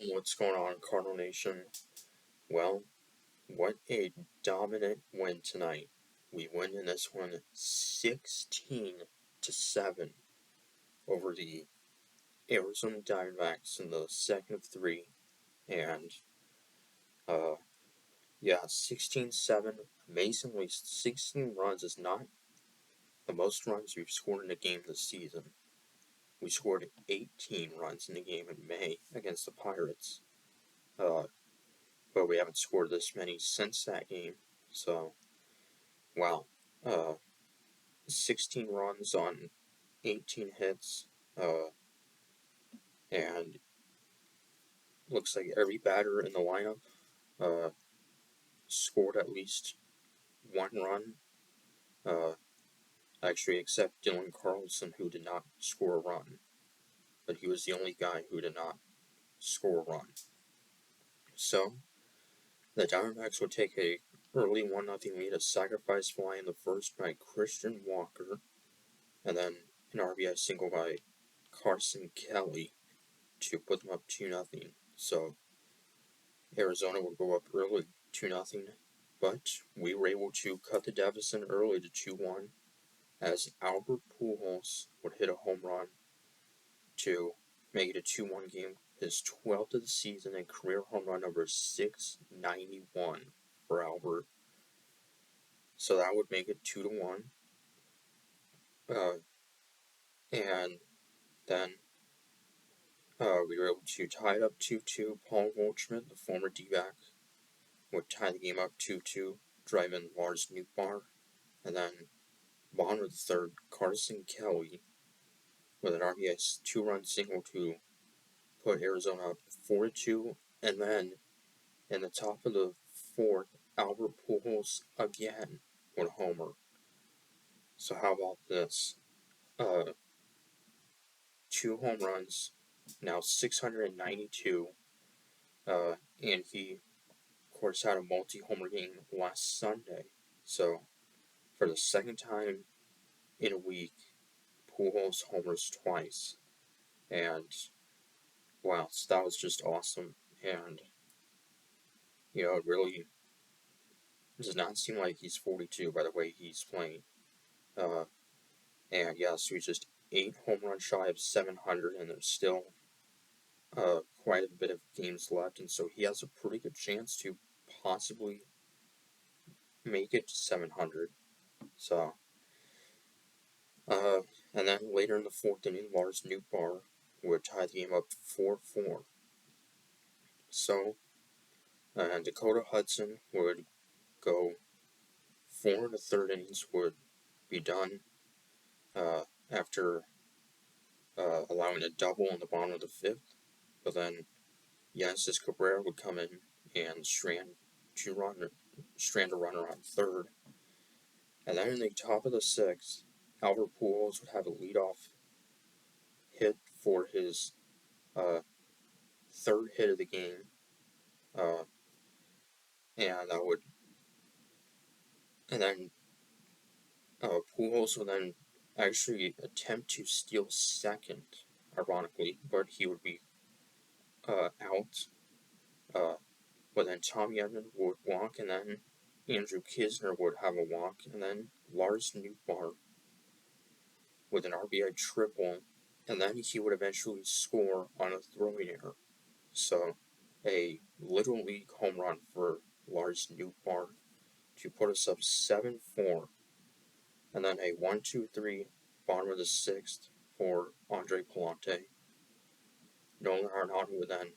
What's going on, Cardinal Nation? Well, what a dominant win tonight. We win in this one 16-7 over the Arizona Diamondbacks in the second of three. And, 16-7. Amazingly, 16 runs is not the most runs we've scored in a game this season. We scored 18 runs in the game in May against the Pirates. But we haven't scored this many since that game. So, wow. 16 runs on 18 hits. And looks like every batter in the lineup scored at least one run. Actually, except Dylan Carlson, who did not score a run. But he was the only guy who did not score a run. So, the Diamondbacks would take a early 1-0 lead, a sacrifice fly in the first by Christian Walker, and then an RBI single by Carson Kelly to put them up 2-0. So Arizona would go up early 2-0, but we were able to cut the deficit early to 2-1 as Albert Pujols would hit a home run to make it a 2-1 game, his 12th of the season and career home run number 691 for Albert. So that would make it 2-1. And then we were able to tie it up 2-2. Paul Goldschmidt, the former D-back, would tie the game up 2-2, drive in Lars Nootbaar, and then bottom of the third, Carson Kelly with an RBI two-run single to put Arizona up 4-2, and then in the top of the fourth, Albert Pujols again with a homer. So how about this? 2 home runs, now 692, and he, of course, had a multi-homer game last Sunday. So, for the second time in a week, Pujols homers twice. And, wow, that was just awesome. And, it really does not seem like he's 42 by the way he's playing. And, yeah, so he's just 8 home runs shy of 700, and there's still quite a bit of games left, and so he has a pretty good chance to possibly make it to 700. So, and then later in the fourth inning, Lars Nootbaar would tie the game up 4-4. So, and Dakota Hudson would go 4 1/3 innings, would be done after allowing a double in the bottom of the fifth. But then Yannis Cabrera would come in and strand a runner on third. And then in the top of the sixth, Albert Pujols would have a leadoff hit for his third hit of the game. And then Pujols would then actually attempt to steal second, ironically, but he would be out. But then Tommy Edman would walk, and then Andrew Kisner would have a walk, and then Lars Nootbaar with an RBI triple, and then he would eventually score on a throwing error. So, a Little League home run for Lars Nootbaar to put us up 7-4. And then a 1-2-3 bottom of the sixth for Andre Palante. Nolan Arenado would then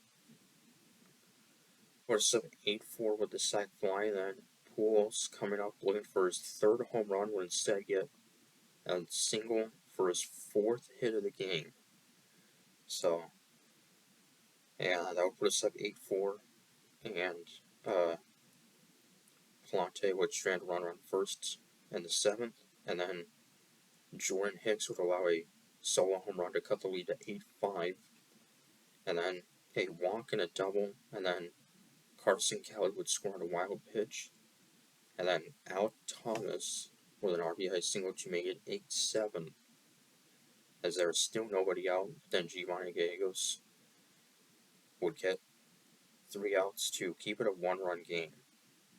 put us up 8-4 with the sac fly, and then Pujols coming up looking for his third home run would instead get a single for his fourth hit of the game. So, yeah, that would put us up 8-4, and Palante would strand a runner on first in the seventh, and then Jordan Hicks would allow a solo home run to cut the lead to 8-5, and then a walk and a double, and then Carson Kelly would score on a wild pitch, and then Alec Thomas with an RBI single to make it 8-7. As there was still nobody out, then Giovanni Gallegos would get 3 outs to keep it a 1-run game.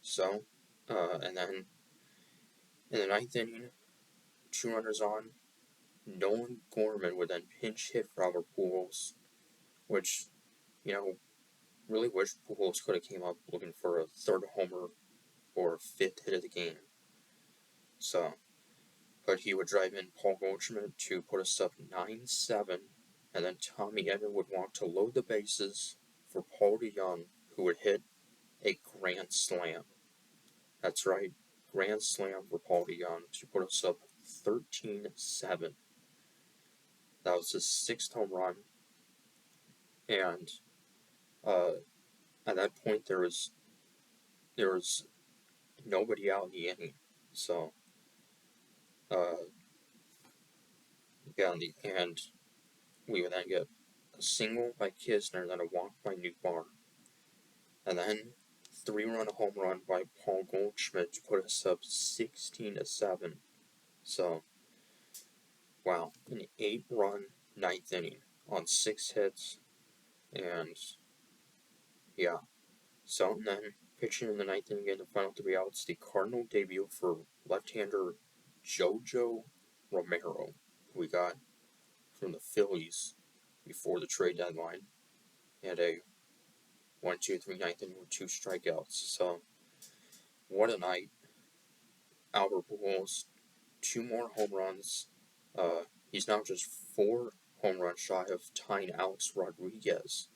So, and then in the 9th inning, 2 runners on. Nolan Gorman would then pinch hit for Albert Pujols, which, really wish Pujols could have came up looking for a 3rd homer or 5th hit of the game. So, but he would drive in Paul Goldschmidt to put us up 9-7, and then Tommy Edman would walk to load the bases for Paul DeJong, who would hit a grand slam. That's right, grand slam for Paul DeJong to put us up 13-7. That was his 6th home run, and at that point there was nobody out in the inning. So, and we would then get a single by Kisner, then a walk by Newbar, and then 3-run home run by Paul Goldschmidt to put us up 16-7. So, wow, an 8-run 9th inning on 6 hits, and yeah. So, and then pitching in the 9th inning, getting the final 3 outs, the Cardinal debut for left-hander Jojo Romero, who we got from the Phillies before the trade deadline, and a 1-2-3 9th inning with 2 strikeouts. So, what a night. Albert Pujols, 2 more home runs. He's now just 4 home runs shy of tying Alex Rodriguez.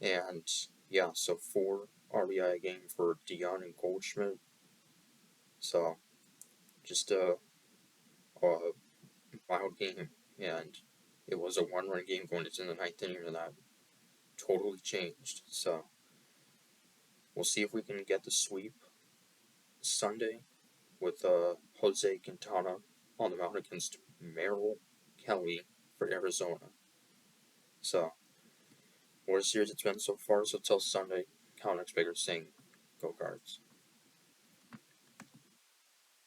And yeah, so 4 RBI a game for Dion and Goldschmidt. So, just a wild game. And it was a 1-run game going into the 9th inning, and that totally changed. So, we'll see if we can get the sweep Sunday with Jose Quintana on the mound against Merrill Kelly for Arizona. So, what a series it's been so far. So till Sunday, Count X Baker saying, Go Cards.